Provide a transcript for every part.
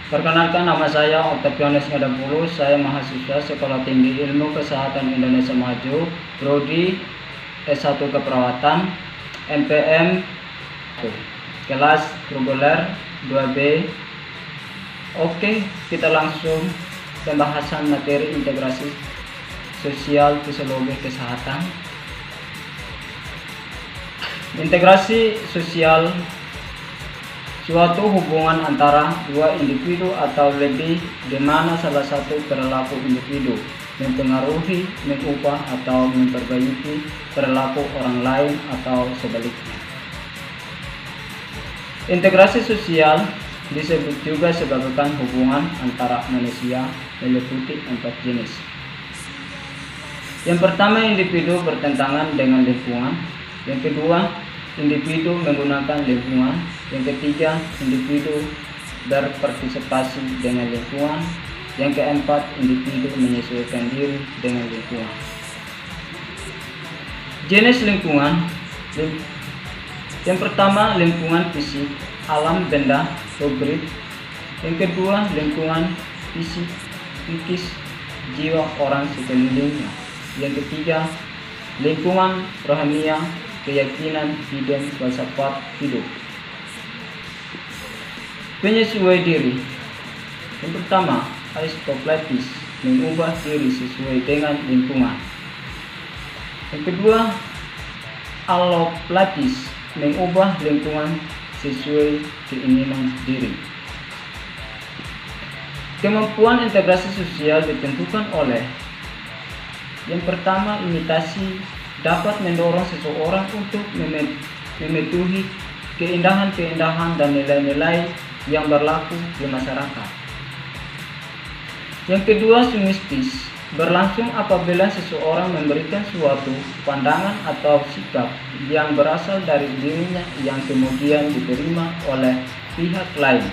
Perkenalkan, nama saya Octavianus Ngadampulu. Saya mahasiswa Sekolah Tinggi Ilmu Kesehatan Indonesia Maju, Prodi S1 Keperawatan, MPM kelas reguler 2B. Oke, kita langsung pembahasan materi integrasi sosial fisiologi kesehatan. Integrasi sosial suatu hubungan antara dua individu atau lebih, di mana salah satu perilaku individu mempengaruhi, mengubah atau memperbaiki perilaku orang lain atau sebaliknya. Integrasi sosial disebut juga sebagai hubungan antara manusia meliputi 4 jenis. Yang pertama, individu bertentangan dengan lingkungan. Yang kedua, individu menggunakan lingkungan. Yang ketiga, individu berpartisipasi dengan lingkungan. Yang keempat, individu menyesuaikan diri dengan lingkungan. Jenis lingkungan. Yang pertama, lingkungan fisik, alam benda, objek. Yang kedua, lingkungan fisik, psikis, jiwa orang sekelilingnya. Yang ketiga, lingkungan rohania, keyakinan, dan filsafat hidup. Penyesuaian diri. Yang pertama, Aristoteles mengubah diri sesuai dengan lingkungan. Yang kedua, Alloplatis mengubah lingkungan sesuai keinginan diri. Kemampuan integrasi sosial ditentukan oleh: yang pertama, imitasi dapat mendorong seseorang untuk mematuhi keindahan-keindahan dan nilai-nilai yang berlaku di masyarakat. Yang kedua, sumistis berlangsung apabila seseorang memberikan suatu pandangan atau sikap yang berasal dari dirinya yang kemudian diterima oleh pihak lain.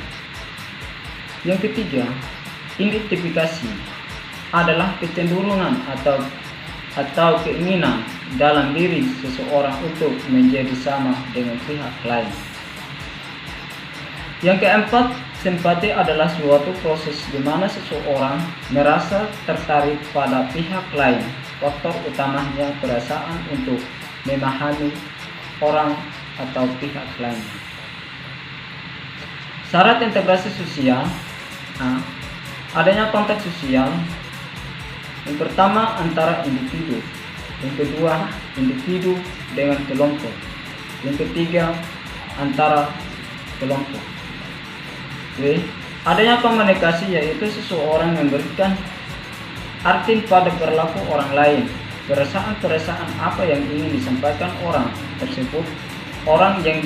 Yang ketiga, identifikasi adalah kecenderungan atau keinginan dalam diri seseorang untuk menjadi sama dengan pihak lain. Yang keempat, simpati adalah suatu proses di mana seseorang merasa tertarik pada pihak lain. Faktor utamanya perasaan untuk memahami orang atau pihak lain. Syarat integrasi sosial: adanya konteks sosial. Yang pertama, antara individu. Yang kedua, individu dengan kelompok. Yang ketiga, antara kelompok. Adanya komunikasi, yaitu seseorang memberikan arti pada perilaku orang lain, perasaan-perasaan apa yang ingin disampaikan orang tersebut. Orang yang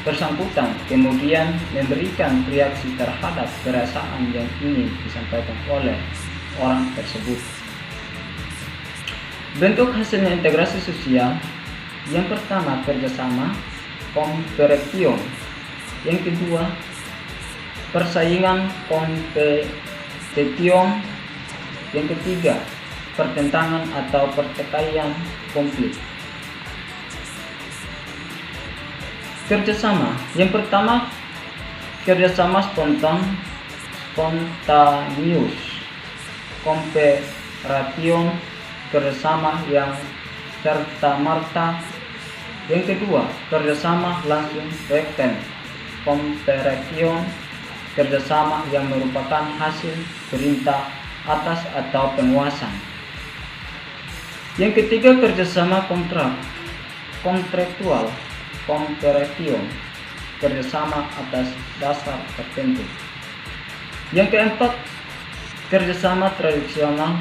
bersangkutan kemudian memberikan reaksi terhadap perasaan yang ingin disampaikan oleh orang tersebut. Bentuk hasilnya integrasi sosial: yang pertama, kerjasama, komperetion. Yang kedua, persaingan, kompetition. Yang ketiga, pertentangan atau pertikaian, konflik. Kerjasama. Yang pertama, kerjasama spontaneous. Komperation, kerjasama yang serta-merta. Yang kedua, kerjasama langsung rekten. Komperation, kerjasama yang merupakan hasil perintah atas atau penguasa. Yang ketiga, kerjasama kontraktual. Komperation, kerjasama atas dasar tertentu. Yang keempat, kerjasama tradisional.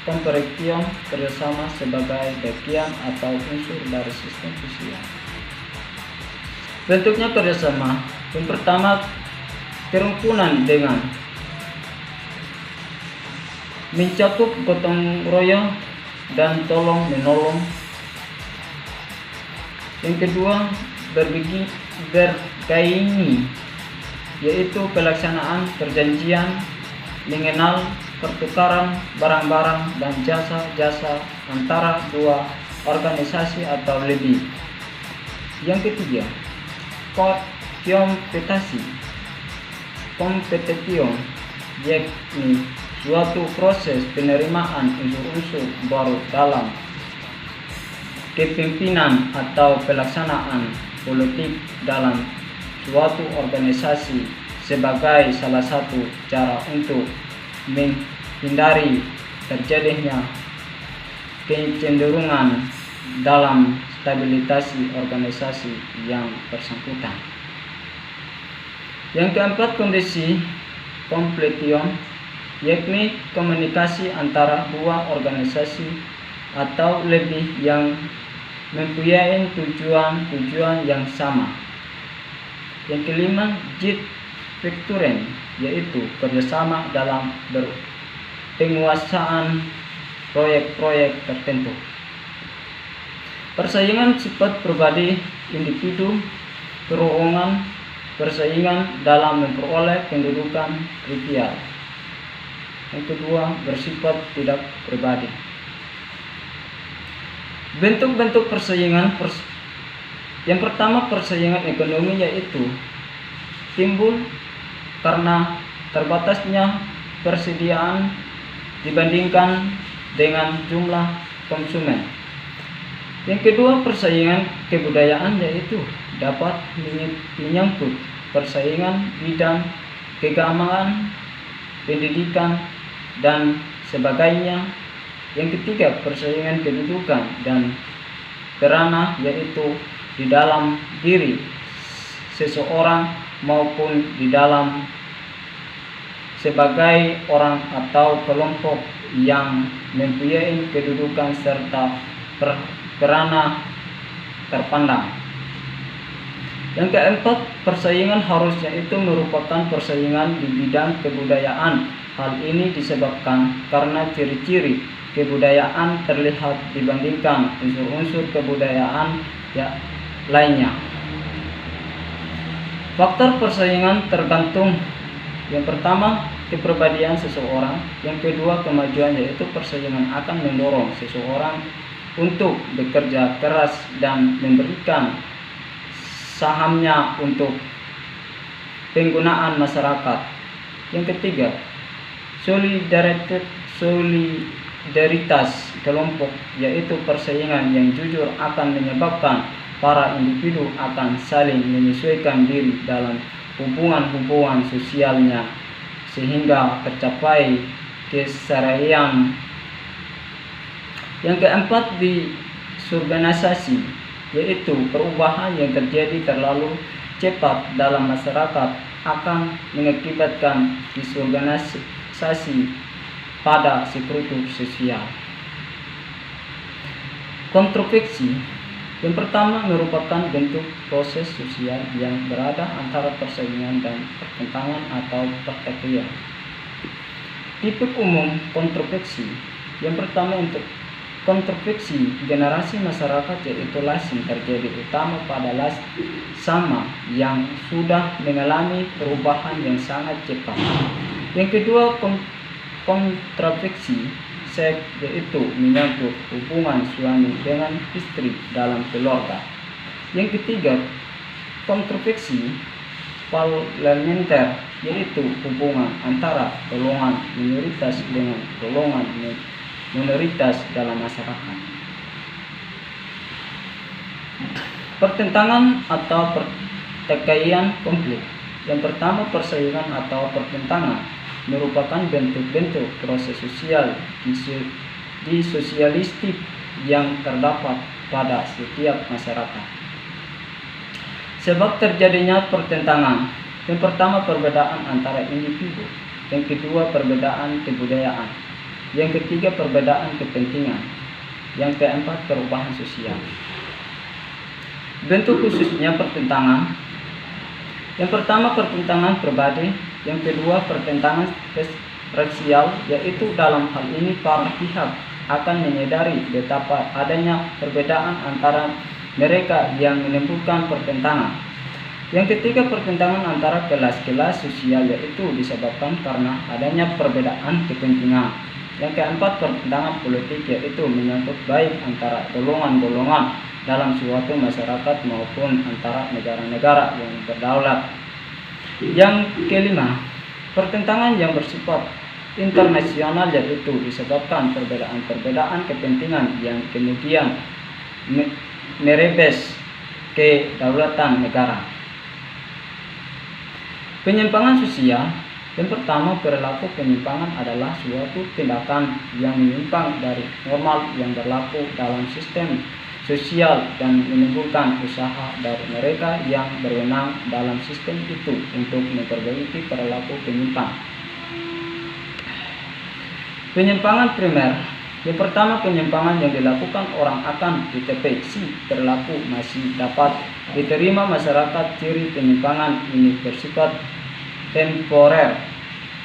Komperation, kerjasama sebagai bagian atau unsur dari sistem sosial. Bentuknya kerjasama: yang pertama, kerukunan dengan mencakup gotong royong dan tolong menolong. Yang kedua, bergaini, yaitu pelaksanaan perjanjian, mengenal pertukaran barang-barang dan jasa-jasa antara dua organisasi atau lebih. Yang ketiga, kompetisi. Kompetition yakni suatu proses penerimaan unsur-unsur baru dalam kepemimpinan atau pelaksanaan politik dalam suatu organisasi sebagai salah satu cara untuk menghindari terjadinya kecenderungan dalam stabilitas organisasi yang bersangkutan. Yang keempat, kondisi completion yakni komunikasi antara dua organisasi atau lebih yang mempunyai tujuan yang sama. Yang kelima, joint venture yaitu kerjasama dalam penguasaan proyek-proyek tertentu. Persaingan sifat pribadi individu, perorangan, persaingan dalam memperoleh kedudukan trivial. Yang kedua, bersifat tidak pribadi. Bentuk-bentuk persaingan yang pertama, persaingan ekonomi yaitu timbul karena terbatasnya persediaan dibandingkan dengan jumlah konsumen. Yang kedua, persaingan kebudayaan yaitu dapat menyangkut persaingan bidang keagamaan, pendidikan, dan sebagainya. Yang ketiga, persaingan kedudukan dan peran yaitu di dalam diri seseorang maupun di dalam sebagai orang atau kelompok yang mempunyai kedudukan serta peran terpandang. Yang keempat, persaingan harusnya itu merupakan persaingan di bidang kebudayaan. Hal ini disebabkan karena ciri-ciri kebudayaan terlihat dibandingkan unsur-unsur kebudayaan lainnya. Faktor persaingan tergantung yang pertama, kepribadian seseorang. Yang kedua, kemajuan yaitu persaingan akan mendorong seseorang untuk bekerja keras dan memberikan sahamnya untuk penggunaan masyarakat. Yang ketiga, solidaritas kelompok yaitu persaingan yang jujur akan menyebabkan para individu akan saling menyesuaikan diri dalam hubungan-hubungan sosialnya sehingga tercapai keseraian. Yang keempat, disorganisasi yaitu perubahan yang terjadi terlalu cepat dalam masyarakat akan mengakibatkan disorganisasi pada struktur sosial. Kontroversi yang pertama merupakan bentuk proses sosial yang berada antara persaingan dan pertentangan atau pertikaian. Tipe umum kontroversi yang pertama, untuk kontroversi generasi masyarakat yaitu lazim terjadi utama pada sama yang sudah mengalami perubahan yang sangat cepat. Yang kedua, kontroversi seks yaitu menyangkut hubungan suami dengan istri dalam keluarga. Yang ketiga, kontroversi parlementer yaitu hubungan antara golongan minoritas dengan golongan minoritas dalam masyarakat. Pertentangan atau pertikaian konflik. Yang pertama, persaingan atau pertentangan merupakan bentuk-bentuk proses sosial di sosialistik yang terdapat pada setiap masyarakat. Sebab terjadinya pertentangan. Yang pertama, perbedaan antara individu. Yang kedua, perbedaan kebudayaan. Yang ketiga, perbedaan kepentingan. Yang keempat, perubahan sosial. Bentuk khususnya pertentangan. Yang pertama, pertentangan pribadi. Yang kedua, pertentangan rasial, yaitu dalam hal ini para pihak akan menyadari betapa adanya perbedaan antara mereka yang menimbulkan pertentangan. Yang ketiga, pertentangan antara kelas-kelas sosial, yaitu disebabkan karena adanya perbedaan kepentingan. Yang keempat, pertentangan politik, yaitu menyangkut baik antara golongan-golongan dalam suatu masyarakat maupun antara negara-negara yang berdaulat. Yang kelima, pertentangan yang bersifat internasional yaitu disebabkan perbedaan-perbedaan kepentingan yang kemudian merebes kedaulatan negara. Penyimpangan sosial. Yang pertama, perilaku penyimpangan adalah suatu tindakan yang menyimpang dari normal yang berlaku dalam sistem sosial dan menimbulkan usaha dari mereka yang berwenang dalam sistem itu untuk memperbaiki perilaku penyimpang. Penyimpangan primer. Yang pertama, penyimpangan yang dilakukan orang akan deteksi perilaku masih dapat diterima masyarakat. Ciri penyimpangan ini bersifat temporer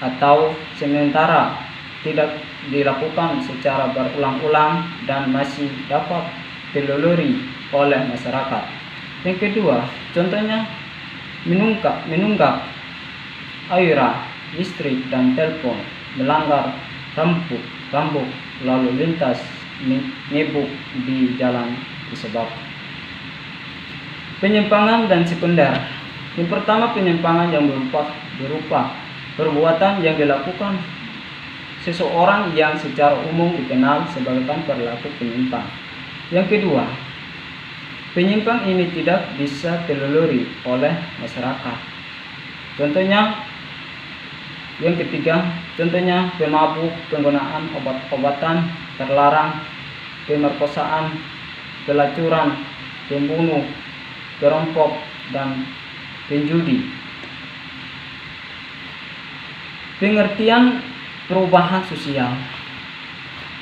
atau sementara, tidak dilakukan secara berulang-ulang dan masih dapat dilalui oleh masyarakat. Yang kedua, contohnya menunggak aira, listrik dan telepon, melanggar rambut lalu lintas, nyebuk di jalan disebab. Penyimpangan dan sekunder. Yang pertama, penyimpangan yang berupa perbuatan yang dilakukan seseorang yang secara umum dikenal sebagai perilaku penyimpang. Yang kedua, penyimpang ini tidak bisa dilalui oleh masyarakat. Contohnya, yang ketiga, contohnya pemabuk, penggunaan obat-obatan terlarang, pemerkosaan, pelacuran, pembunuh, perampok, dan penjudi. Pengertian perubahan sosial.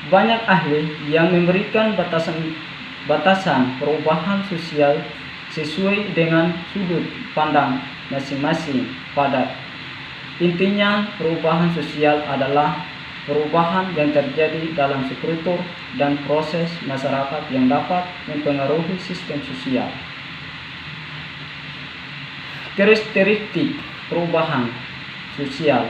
Banyak ahli yang memberikan batasan perubahan sosial sesuai dengan sudut pandang masing-masing. Pada intinya, perubahan sosial adalah perubahan yang terjadi dalam struktur dan proses masyarakat yang dapat mempengaruhi sistem sosial. Karakteristik perubahan sosial.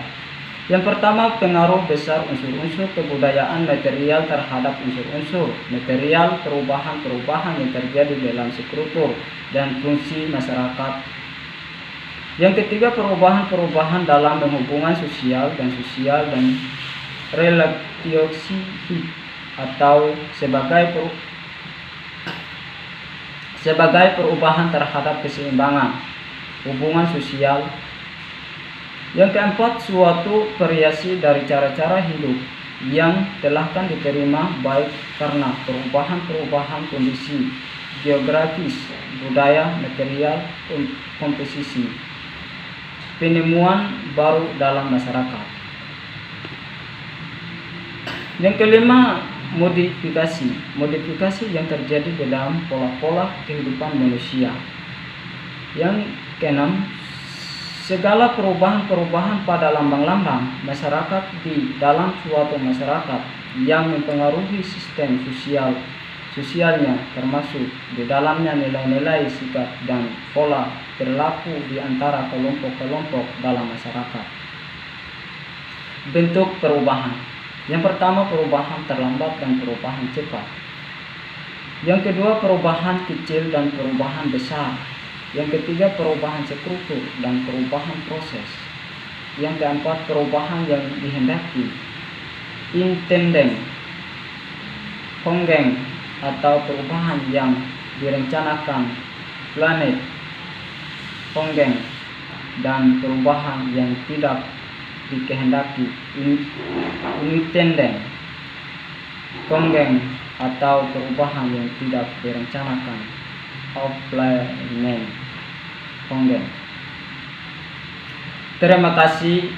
Yang pertama, pengaruh besar unsur-unsur kebudayaan material terhadap unsur-unsur material perubahan-perubahan yang terjadi dalam struktur dan fungsi masyarakat. Yang ketiga, perubahan-perubahan dalam hubungan sosial dan relasi atau sebagai perubahan terhadap keseimbangan hubungan sosial. Yang keempat, suatu variasi dari cara-cara hidup yang telah diterima baik karena perubahan-perubahan kondisi geografis, budaya, material, komposisi, penemuan baru dalam masyarakat. Yang kelima, modifikasi yang terjadi dalam pola-pola kehidupan manusia. Yang keenam, segala perubahan-perubahan pada lambang-lambang masyarakat di dalam suatu masyarakat yang mempengaruhi sistem sosialnya, termasuk di dalamnya nilai-nilai sikap dan pola perilaku di antara kelompok-kelompok dalam masyarakat. Bentuk perubahan. Yang pertama, perubahan terlambat dan perubahan cepat. Yang kedua, perubahan kecil dan perubahan besar. Yang ketiga, perubahan struktur dan perubahan proses. Yang keempat, perubahan yang dihendaki, intended, kongen, atau perubahan yang direncanakan, planet, kongen, dan perubahan yang tidak dikehendaki, unintended, kongen, atau perubahan yang tidak direncanakan, outplanned, kongen. Terima kasih.